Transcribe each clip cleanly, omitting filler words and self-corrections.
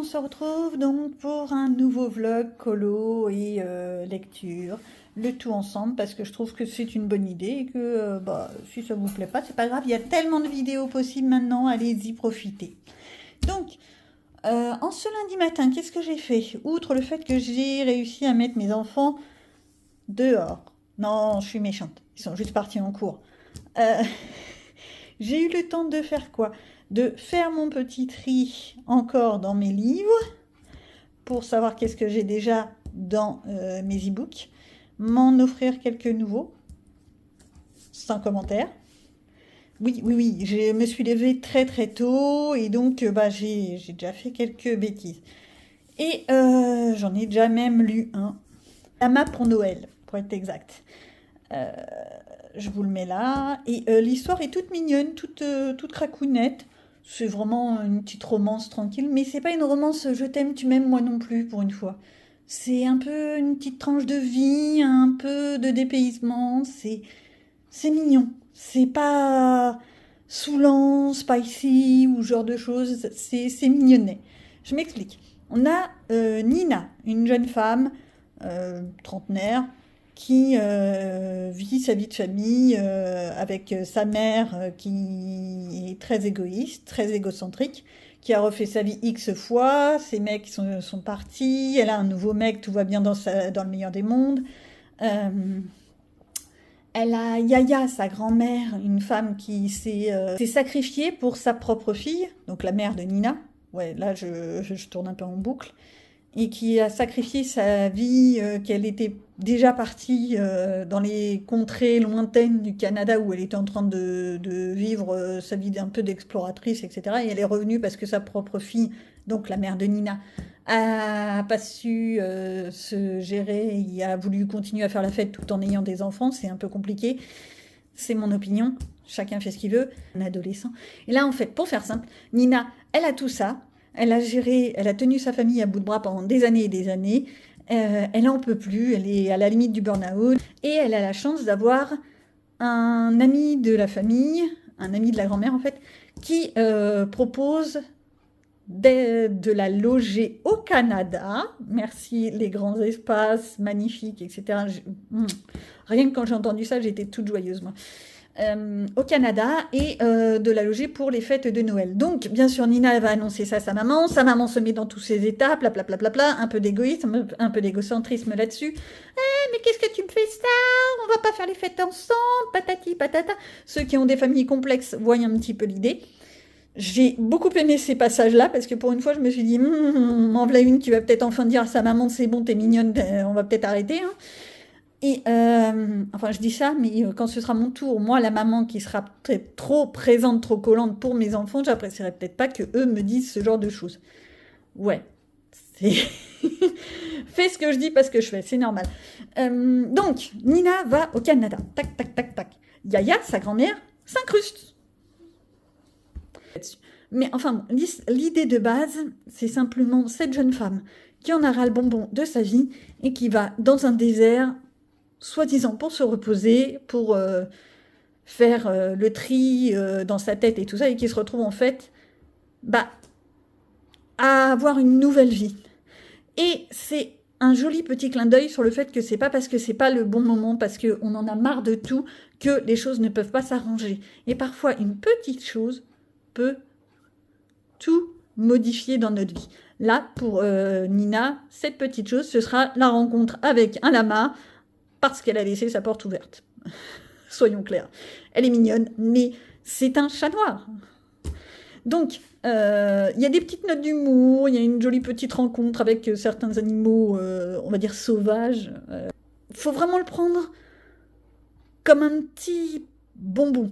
se retrouve donc pour un nouveau vlog colo et lecture, le tout ensemble parce que je trouve que c'est une bonne idée et que si ça vous plaît pas, c'est pas grave, il y a tellement de vidéos possibles maintenant, allez-y, profitez. Donc, en ce lundi matin, qu'est-ce que j'ai fait? Outre le fait que j'ai réussi à mettre mes enfants dehors. Non, je suis méchante, ils sont juste partis en cours. J'ai eu le temps de faire quoi? De faire mon petit tri encore dans mes livres pour savoir qu'est-ce que j'ai déjà dans mes e-books, m'en offrir quelques nouveaux, sans commentaire. Oui, je me suis levée très tôt et donc j'ai déjà fait quelques bêtises. Et j'en ai déjà même lu un. La map pour Noël, pour être exact. Je vous le mets là. Et l'histoire est toute mignonne, toute cracounette. C'est vraiment une petite romance tranquille, mais c'est pas une romance je t'aime, tu m'aimes, moi non plus, pour une fois. C'est un peu une petite tranche de vie, un peu de dépaysement, c'est mignon. C'est pas saoulant, spicy ou ce genre de choses, c'est mignonnet. Je m'explique. On a Nina, une jeune femme, trentenaire, qui vit sa vie de famille avec sa mère qui est très égoïste, très égocentrique, qui a refait sa vie X fois, ses mecs sont partis, elle a un nouveau mec, tout va bien dans le meilleur des mondes. Elle a Yaya, sa grand-mère, une femme qui s'est sacrifiée pour sa propre fille, donc la mère de Nina. Ouais, là je tourne un peu en boucle. Et qui a sacrifié sa vie, qu'elle était déjà partie dans les contrées lointaines du Canada où elle était en train de vivre sa vie d'un peu d'exploratrice, etc. Et elle est revenue parce que sa propre fille, donc la mère de Nina, a pas su se gérer et a voulu continuer à faire la fête tout en ayant des enfants. C'est un peu compliqué. C'est mon opinion. Chacun fait ce qu'il veut. Un adolescent. Et là, en fait, pour faire simple, Nina, elle a tout ça. Elle a géré, elle a tenu sa famille à bout de bras pendant des années et des années. Elle n'en peut plus, elle est à la limite du burn-out. Et elle a la chance d'avoir un ami de la famille, un ami de la grand-mère en fait, qui propose de la loger au Canada. Merci les grands espaces magnifiques, etc. Rien que quand j'ai entendu ça, j'étais toute joyeuse moi. Au Canada et de la loger pour les fêtes de Noël. Donc, bien sûr, Nina va annoncer ça à sa maman se met dans tous ses états, un peu d'égoïsme, un peu d'égocentrisme là-dessus. Mais qu'est-ce que tu me fais ça? On va pas faire les fêtes ensemble, patati patata. Ceux qui ont des familles complexes voient un petit peu l'idée. J'ai beaucoup aimé ces passages-là, parce que pour une fois, je me suis dit, m'en voilà une qui va peut-être enfin dire à sa maman, c'est bon, t'es mignonne, on va peut-être arrêter, hein. Et enfin, je dis ça, mais quand ce sera mon tour, moi, la maman qui sera trop présente, trop collante pour mes enfants, j'apprécierais peut-être pas que eux me disent ce genre de choses. Ouais, c'est... Fais ce que je dis parce que je fais, c'est normal. Donc, Nina va au Canada. Tac, tac, tac, tac. Yaya, sa grand-mère, s'incruste. Mais enfin, l'idée de base, c'est simplement cette jeune femme qui en a ras le bonbon de sa vie et qui va dans un désert, soi-disant pour se reposer, pour faire le tri dans sa tête et tout ça, et qui se retrouve en fait à avoir une nouvelle vie. Et c'est un joli petit clin d'œil sur le fait que c'est pas parce que c'est pas le bon moment, parce qu'on en a marre de tout, que les choses ne peuvent pas s'arranger. Et parfois, une petite chose peut tout modifier dans notre vie. Là, pour Nina, cette petite chose, ce sera la rencontre avec un lama, parce qu'elle a laissé sa porte ouverte. Soyons clairs. Elle est mignonne, mais c'est un chat noir. Donc, il y a des petites notes d'humour, il y a une jolie petite rencontre avec certains animaux, on va dire sauvages. Faut vraiment le prendre comme un petit bonbon.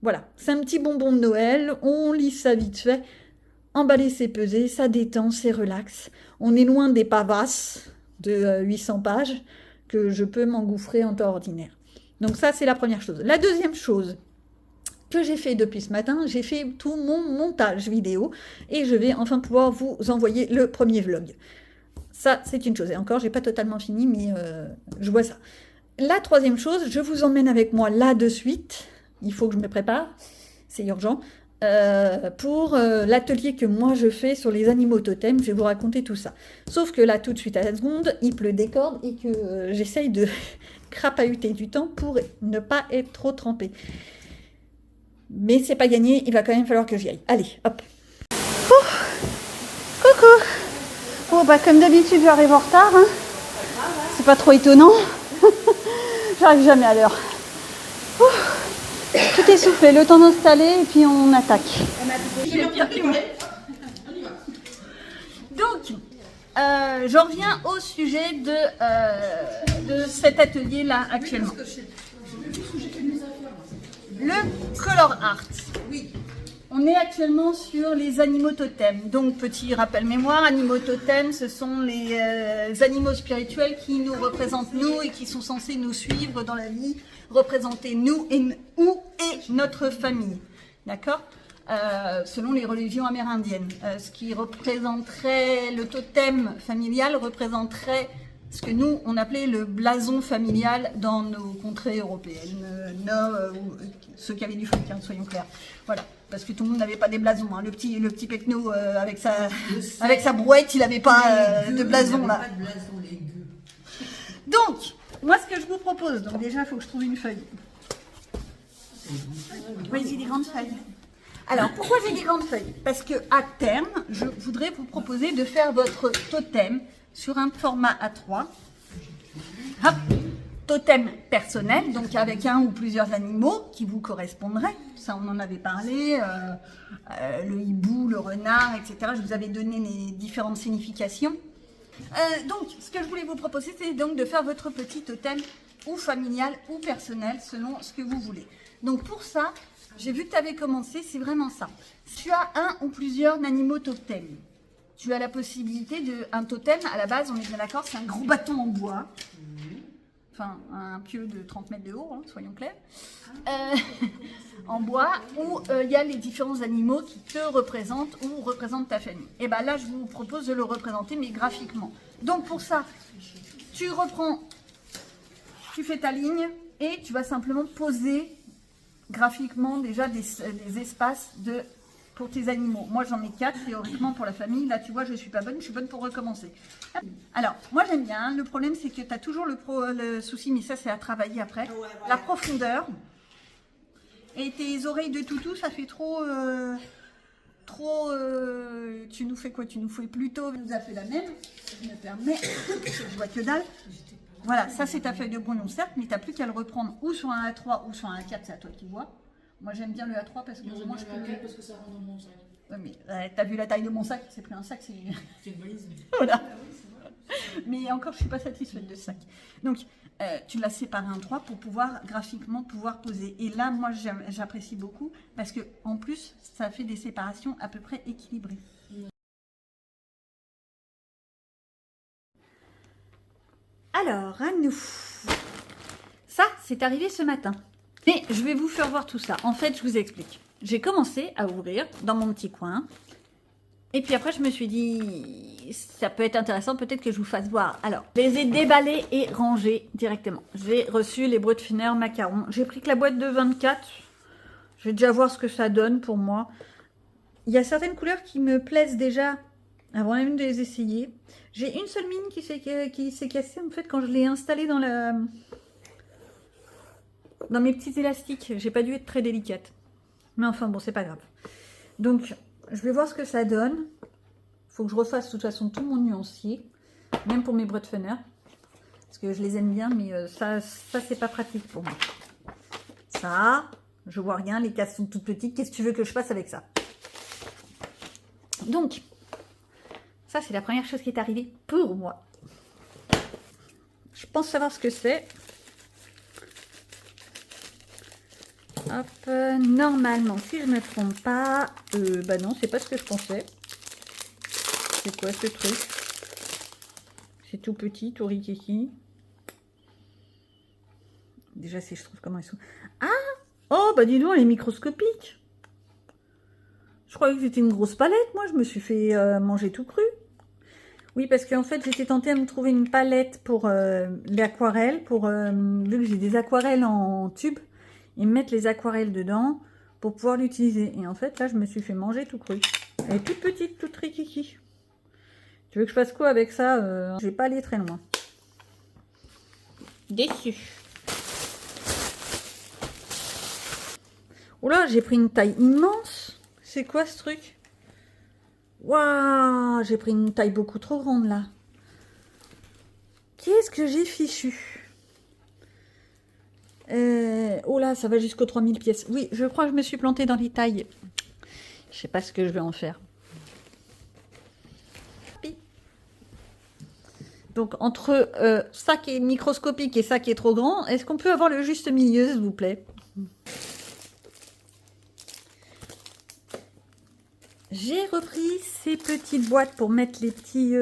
Voilà, c'est un petit bonbon de Noël, on lit ça vite fait. Emballer, c'est peser, ça détend, c'est relax. On est loin des pavasses de 800 pages que je peux m'engouffrer en temps ordinaire. Donc ça, c'est la première chose. La deuxième chose que j'ai fait depuis ce matin, j'ai fait tout mon montage vidéo et je vais enfin pouvoir vous envoyer le premier vlog. Ça, c'est une chose. Et encore, j'ai pas totalement fini, mais je vois ça. La troisième chose, je vous emmène avec moi là de suite. Il faut que je me prépare, c'est urgent. pour l'atelier que moi je fais sur les animaux totems. Je vais vous raconter tout ça. Sauf que là, tout de suite à la seconde, il pleut des cordes et que j'essaye de crapahuter du temps pour ne pas être trop trempée. Mais c'est pas gagné, il va quand même falloir que j'y aille. Allez, hop. Coucou. Bon, bah comme d'habitude, j'arrive en retard. Hein. C'est pas trop étonnant. J'arrive jamais à l'heure. Tout est soufflé, le temps d'installer et puis on attaque. Donc, j'en reviens au sujet de cet atelier-là actuellement. Le color art. On est actuellement sur les animaux totems. Donc, petit rappel mémoire, animaux totems, ce sont les animaux spirituels qui nous représentent nous et qui sont censés nous suivre dans la vie, représenter nous et notre famille. D'accord, selon les religions amérindiennes. Ce qui représenterait le totem familial représenterait ce que nous, on appelait le blason familial dans nos contrées européennes. Ceux qui avaient du fric, hein, soyons clairs. Voilà, parce que tout le monde n'avait pas des blasons. Hein. Le petit Pecno avec sa brouette, il n'avait pas de blason là. Donc, moi ce que je vous propose, donc déjà il faut que je trouve une feuille. Oui, j'ai des grandes feuilles. Alors, pourquoi j'ai des grandes feuilles? Parce que à terme, je voudrais vous proposer de faire votre totem sur un format A3. Hop, totem personnel, donc avec un ou plusieurs animaux qui vous correspondraient. Ça, on en avait parlé, le hibou, le renard, etc. Je vous avais donné les différentes significations. Donc, ce que je voulais vous proposer, c'est donc de faire votre petit totem ou familial ou personnel, selon ce que vous voulez. Donc, pour ça, j'ai vu que tu avais commencé, c'est vraiment ça. Si tu as un ou plusieurs animaux totems, tu as la possibilité de... Un totem, à la base, on est bien d'accord, c'est un gros bâton en bois. Enfin, un pieu de 30 mètres de haut, hein, soyons clairs. En bois, où il y a les différents animaux qui te représentent ou représentent ta famille. Et bien là, je vous propose de le représenter, mais graphiquement. Donc pour ça, tu reprends, tu fais ta ligne et tu vas simplement poser graphiquement déjà des espaces pour tes animaux. Moi, j'en ai 4 théoriquement pour la famille. Là, tu vois, je suis pas bonne, je suis bonne pour recommencer. Alors, moi, j'aime bien. Le problème, c'est que tu as toujours le souci, mais ça, c'est à travailler après. Ouais. La profondeur. Et tes oreilles de toutou, ça fait trop... tu nous fais quoi? Tu nous fais plutôt... Tu nous as fait la même. Je me permets. Je vois que dalle. Voilà, ça, c'est ta feuille de brouillon, certes, mais tu n'as plus qu'à le reprendre ou sur un A3 ou sur un A4, c'est à toi qui vois. Moi, j'aime bien le A3 parce que moi, je peux... parce que ça rentre dans mon sac. Ouais, mais t'as vu la taille de mon sac? C'est pris un sac, c'est... C'est une valise. Voilà. Mais encore, je suis pas satisfaite de ce sac. Donc, tu l'as séparé en 3 pour pouvoir, graphiquement, pouvoir poser. Et là, moi, j'apprécie beaucoup parce que en plus, ça fait des séparations à peu près équilibrées. Alors, à nous. Ça, c'est arrivé ce matin. Mais je vais vous faire voir tout ça. En fait, je vous explique. J'ai commencé à ouvrir dans mon petit coin. Et puis après, je me suis dit, ça peut être intéressant, peut-être que je vous fasse voir. Alors, je les ai déballés et rangés directement. J'ai reçu les Brutfiner macarons. J'ai pris que la boîte de 24. Je vais déjà voir ce que ça donne pour moi. Il y a certaines couleurs qui me plaisent déjà avant même de les essayer. J'ai une seule mine qui s'est cassée en fait quand je l'ai installée dans mes petits élastiques. J'ai pas dû être très délicate. Mais enfin bon, c'est pas grave. Donc, je vais voir ce que ça donne. Il faut que je refasse de toute façon tout mon nuancier. Même pour mes Brutfiner. Parce que je les aime bien, mais ça c'est pas pratique pour moi. Ça, je vois rien. Les cases sont toutes petites. Qu'est-ce que tu veux que je fasse avec ça? Donc, ça c'est la première chose qui est arrivée pour moi. Je pense savoir ce que c'est. Hop, normalement, si je ne me trompe pas, bah non, c'est pas ce que je pensais. C'est quoi ce truc? C'est tout petit, tout rikiki. Déjà, si je trouve comment ils sont. Ah! Oh, bah dis donc, elle est microscopique. Je croyais que c'était une grosse palette, moi, je me suis fait manger tout cru. Oui, parce qu'en fait, j'étais tentée à me trouver une palette pour l'aquarelle, vu que j'ai des aquarelles en tube. Et mettre les aquarelles dedans pour pouvoir l'utiliser. Et en fait, là, je me suis fait manger tout cru. Elle est toute petite, toute rikiki. Tu veux que je fasse quoi avec ça? Je vais pas aller très loin. Déçu. Oh là, j'ai pris une taille immense. C'est quoi ce truc? Waouh, j'ai pris une taille beaucoup trop grande là. Qu'est-ce que j'ai fichu? Oh là, ça va jusqu'aux 3000 pièces. Oui, je crois que je me suis plantée dans les tailles. Je sais pas ce que je vais en faire. Donc, entre ça qui est microscopique et ça qui est trop grand, est-ce qu'on peut avoir le juste milieu, s'il vous plaît? J'ai repris ces petites boîtes pour mettre les petits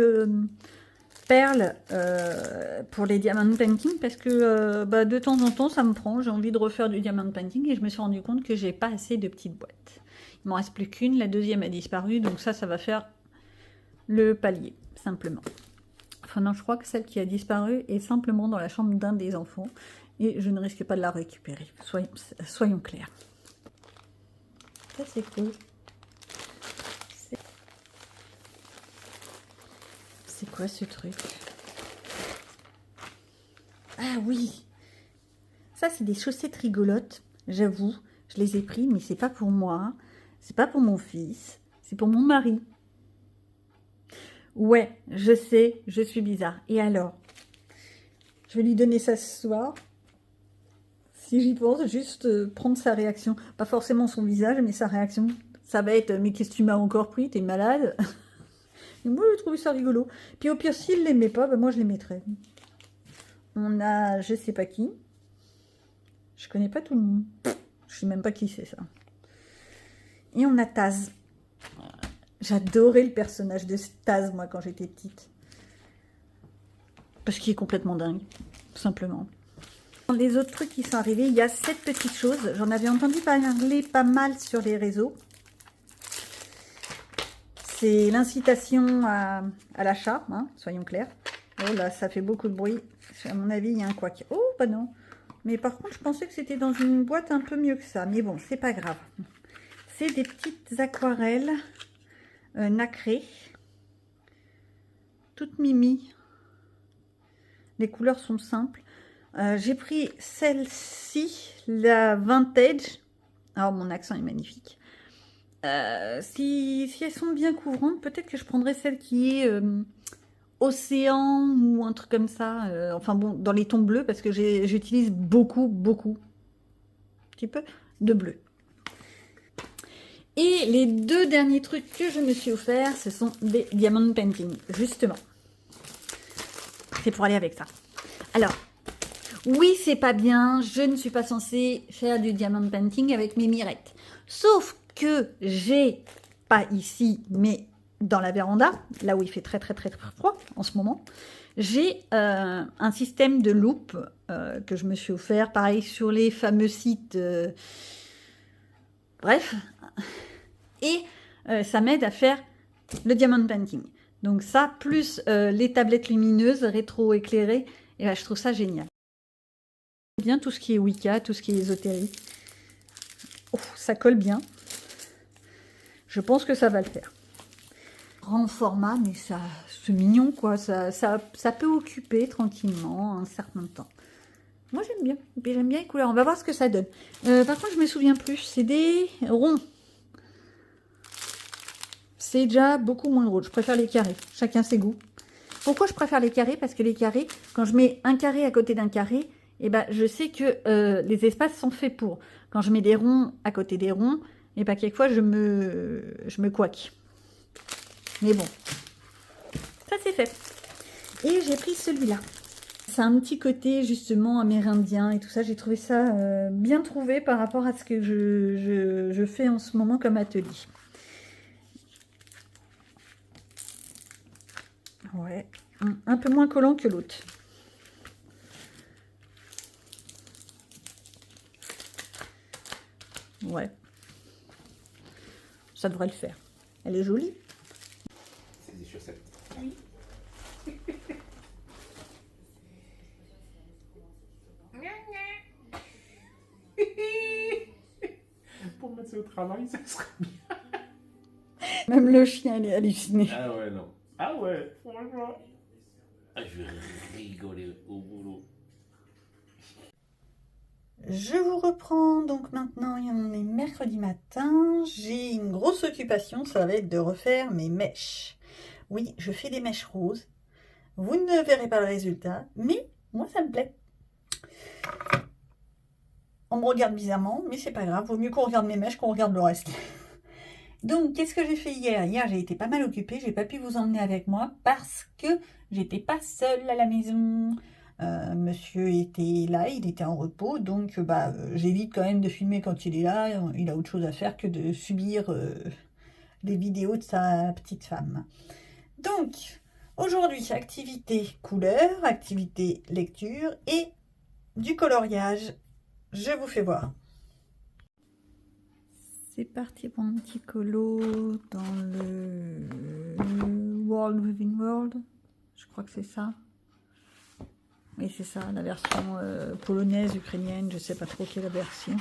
perles pour les diamond painting parce que de temps en temps ça me prend, j'ai envie de refaire du diamond painting et je me suis rendu compte que j'ai pas assez de petites boîtes. Il m'en reste plus qu'une, la deuxième a disparu, donc ça va faire le palier simplement. Enfin non, je crois que celle qui a disparu est simplement dans la chambre d'un des enfants et je ne risque pas de la récupérer, soyons clairs. Ça c'est cool. C'est quoi ce truc? Ah oui! Ça, c'est des chaussettes rigolotes. J'avoue, je les ai pris, mais c'est pas pour moi. C'est pas pour mon fils. C'est pour mon mari. Ouais, je sais, je suis bizarre. Et alors? Je vais lui donner ça ce soir. Si j'y pense, juste prendre sa réaction. Pas forcément son visage, mais sa réaction. Ça va être, mais qu'est-ce que tu m'as encore pris? T'es malade? Et moi, j'ai trouvé ça rigolo. Puis au pire, s'il ne l'aimait pas, moi, je les mettrais. On a je sais pas qui. Je connais pas tout le monde. Je sais même pas qui c'est ça. Et on a Taz. J'adorais le personnage de Taz, moi, quand j'étais petite. Parce qu'il est complètement dingue, tout simplement. Dans les autres trucs qui sont arrivés, il y a cette petite chose. J'en avais entendu parler pas mal sur les réseaux. C'est l'incitation à l'achat, hein, soyons clairs. Oh là, ça fait beaucoup de bruit. À mon avis, il y a un couac. Oh, bah non. Mais par contre, je pensais que c'était dans une boîte un peu mieux que ça. Mais bon, c'est pas grave. C'est des petites aquarelles nacrées. Toutes mimi. Les couleurs sont simples. J'ai pris celle-ci, la Vintage. Alors, mon accent est magnifique. Si elles sont bien couvrantes, peut-être que je prendrai celle qui est océan ou un truc comme ça. Enfin bon, dans les tons bleus, parce que j'utilise beaucoup, un petit peu de bleu. Et les deux derniers trucs que je me suis offert, ce sont des diamond painting, justement. C'est pour aller avec ça. Alors, oui, c'est pas bien, je ne suis pas censée faire du diamond painting avec mes mirettes. Sauf que j'ai, pas ici, mais dans la véranda, là où il fait très froid en ce moment, j'ai un système de loupe que je me suis offert, pareil sur les fameux sites, bref, et ça m'aide à faire le diamond painting. Donc ça, plus les tablettes lumineuses rétro-éclairées, et là, je trouve ça génial. Bien tout ce qui est Wicca, tout ce qui est ésotérique. Oh, ça colle bien. Je pense que ça va le faire. Grand format, mais ça, c'est mignon, quoi. Ça peut occuper tranquillement un certain temps. Moi, j'aime bien. Et puis, j'aime bien les couleurs. On va voir ce que ça donne. Par contre, je me souviens plus. C'est des ronds. C'est déjà beaucoup moins drôle. Je préfère les carrés. Chacun ses goûts. Pourquoi je préfère les carrés? Parce que les carrés, quand je mets un carré à côté d'un carré, eh ben, je sais que les espaces sont faits pour. Quand je mets des ronds à côté des ronds, eh ben, quelquefois, je me couaque. Mais bon, ça c'est fait. Et j'ai pris celui-là. C'est un petit côté justement amérindien et tout ça. J'ai trouvé ça bien trouvé par rapport à ce que je fais en ce moment comme atelier. Ouais, un peu moins collant que l'autre. Ouais, ça devrait le faire. Elle est jolie. C'est des chaussettes. Oui. Pour mettre c'est au travail, ça serait bien. Même le chien, il est halluciné. Ah ouais, non. Ah ouais, franchement. Ah, je vais rigoler au boulot. Je vous reprends donc maintenant, on est mercredi matin. J'ai une grosse occupation, ça va être de refaire mes mèches. Oui, je fais des mèches roses. Vous ne verrez pas le résultat, mais moi ça me plaît. On me regarde bizarrement, mais c'est pas grave, vaut mieux qu'on regarde mes mèches qu'on regarde le reste. Donc, qu'est-ce que j'ai fait hier? Hier, j'ai été pas mal occupée, j'ai pas pu vous emmener avec moi parce que j'étais pas seule à la maison. Monsieur était là, il était en repos, donc j'évite quand même de filmer quand il est là. Il a autre chose à faire que de subir les vidéos de sa petite femme. Donc, aujourd'hui, activité couleur, activité lecture et du coloriage. Je vous fais voir. C'est parti pour un petit colo dans le World Within World. Je crois que c'est ça. Oui, c'est ça, la version polonaise, ukrainienne, je sais pas trop quelle est la version.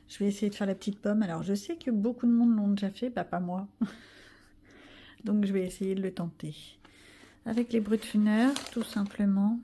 Je vais essayer de faire la petite pomme. Alors, je sais que beaucoup de monde l'ont déjà fait, pas moi. Donc, je vais essayer de le tenter. Avec les Brutfunner, tout simplement.